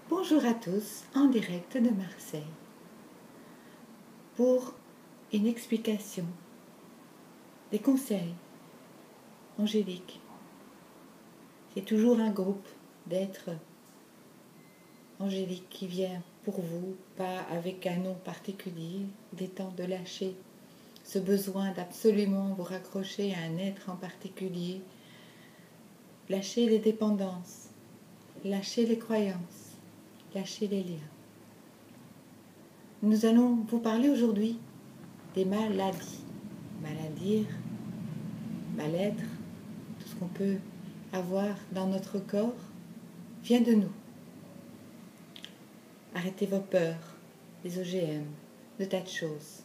Bonjour à tous, en direct de Marseille, pour une explication, des conseils angéliques. C'est toujours un groupe d'êtres angéliques qui vient pour vous, pas avec un nom particulier. Il est temps de lâcher ce besoin d'absolument vous raccrocher à un être en particulier. Lâcher les dépendances, lâcher les croyances, lâcher les liens. Nous allons vous parler aujourd'hui des maladies. Maladie, mal-être, tout ce qu'on peut avoir dans notre corps vient de nous. Arrêtez vos peurs, les OGM, de tas de choses.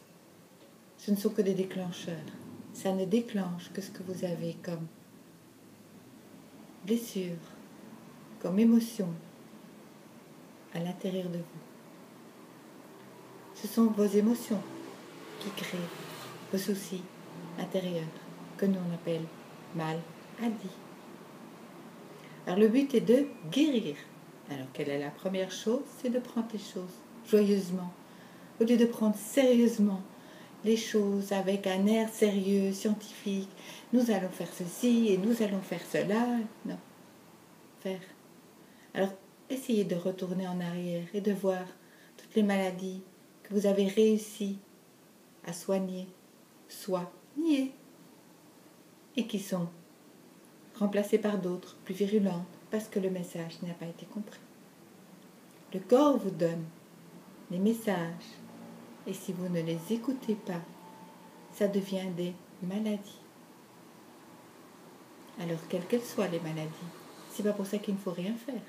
Ce ne sont que des déclencheurs. Ça ne déclenche que ce que vous avez comme blessure, comme émotion à l'intérieur de vous. Ce sont vos émotions qui créent vos soucis intérieurs, que nous on appelle maladie. Alors le but est de guérir. Alors quelle est la première chose? C'est de prendre les choses joyeusement, au lieu de prendre sérieusement les choses avec un air sérieux, scientifique. Nous allons faire ceci et nous allons faire cela. Non, faire. Alors essayez de retourner en arrière et de voir toutes les maladies que vous avez réussi à soigner et qui sont remplacées par d'autres plus virulentes parce que le message n'a pas été compris. Le corps vous donne les messages et si vous ne les écoutez pas, ça devient des maladies. Alors quelles qu'elles soient les maladies, c'est pas pour ça qu'il ne faut rien faire.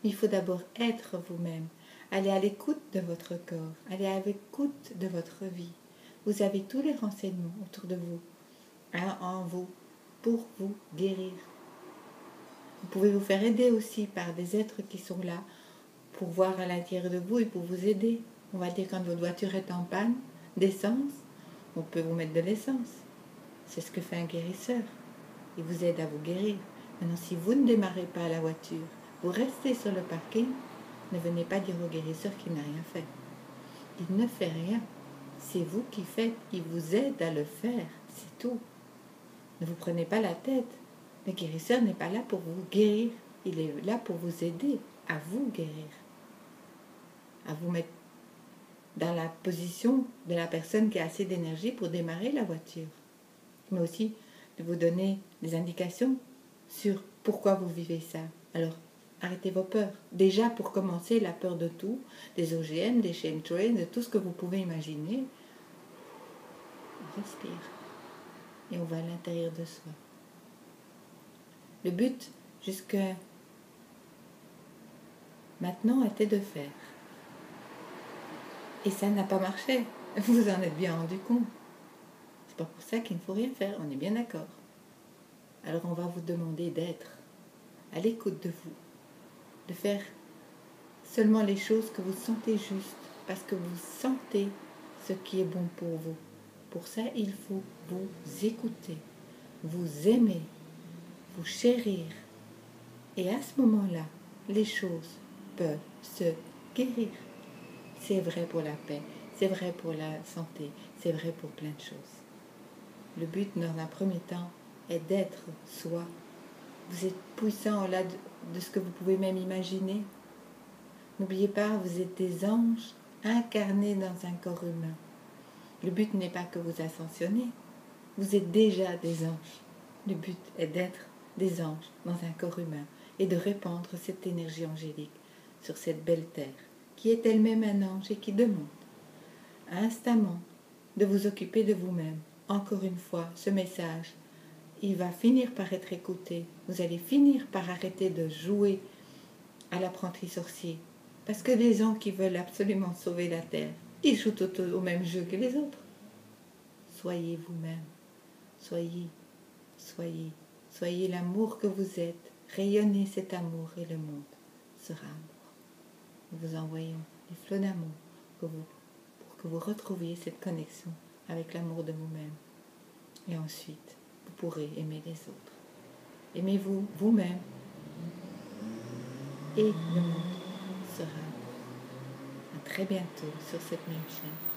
Mais il faut d'abord être vous-même, aller à l'écoute de votre corps, aller à l'écoute de votre vie. Vous avez tous les renseignements autour de vous, en vous, pour vous guérir. Vous pouvez vous faire aider aussi par des êtres qui sont là pour voir à l'intérieur de vous et pour vous aider. On va dire quand votre voiture est en panne d'essence, on peut vous mettre de l'essence. C'est ce que fait un guérisseur. Il vous aide à vous guérir. Maintenant, si vous ne démarrez pas la voiture, vous restez sur le parking, ne venez pas dire au guérisseur qu'il n'a rien fait. Il ne fait rien. C'est vous qui faites. Il vous aide à le faire. C'est tout. Ne vous prenez pas la tête. Le guérisseur n'est pas là pour vous guérir. Il est là pour vous aider à vous guérir. À vous mettre dans la position de la personne qui a assez d'énergie pour démarrer la voiture. Mais aussi de vous donner des indications sur pourquoi vous vivez ça. Alors, arrêtez vos peurs. Déjà, pour commencer, la peur de tout, des OGM, des chemtrails, de tout ce que vous pouvez imaginer. On respire. Et on va à l'intérieur de soi. Le but, jusque maintenant, était de faire. Et ça n'a pas marché. Vous en êtes bien rendu compte. C'est pas pour ça qu'il ne faut rien faire, on est bien d'accord. Alors on va vous demander d'être à l'écoute de vous, de faire seulement les choses que vous sentez justes, parce que vous sentez ce qui est bon pour vous. Pour ça, il faut vous écouter, vous aimer, vous chérir. Et à ce moment-là, les choses peuvent se guérir. C'est vrai pour la paix, c'est vrai pour la santé, c'est vrai pour plein de choses. Le but, dans un premier temps, est d'être soi. Vous êtes puissant au-delà de ce que vous pouvez même imaginer. N'oubliez pas, vous êtes des anges incarnés dans un corps humain. Le but n'est pas que vous ascensionnez. Vous êtes déjà des anges. Le but est d'être des anges dans un corps humain et de répandre cette énergie angélique sur cette belle terre qui est elle-même un ange et qui demande instamment de vous occuper de vous-même. Encore une fois, ce message, il va finir par être écouté. Vous allez finir par arrêter de jouer à l'apprenti sorcier. Parce que les gens qui veulent absolument sauver la terre, ils jouent au même jeu que les autres. Soyez vous-même. Soyez l'amour que vous êtes. Rayonnez cet amour et le monde sera amour. Nous vous envoyons des flots d'amour pour que vous retrouviez cette connexion avec l'amour de vous-même. Et ensuite, vous pourrez aimer les autres. Aimez-vous vous-même et le monde sera très bientôt sur cette même chaîne.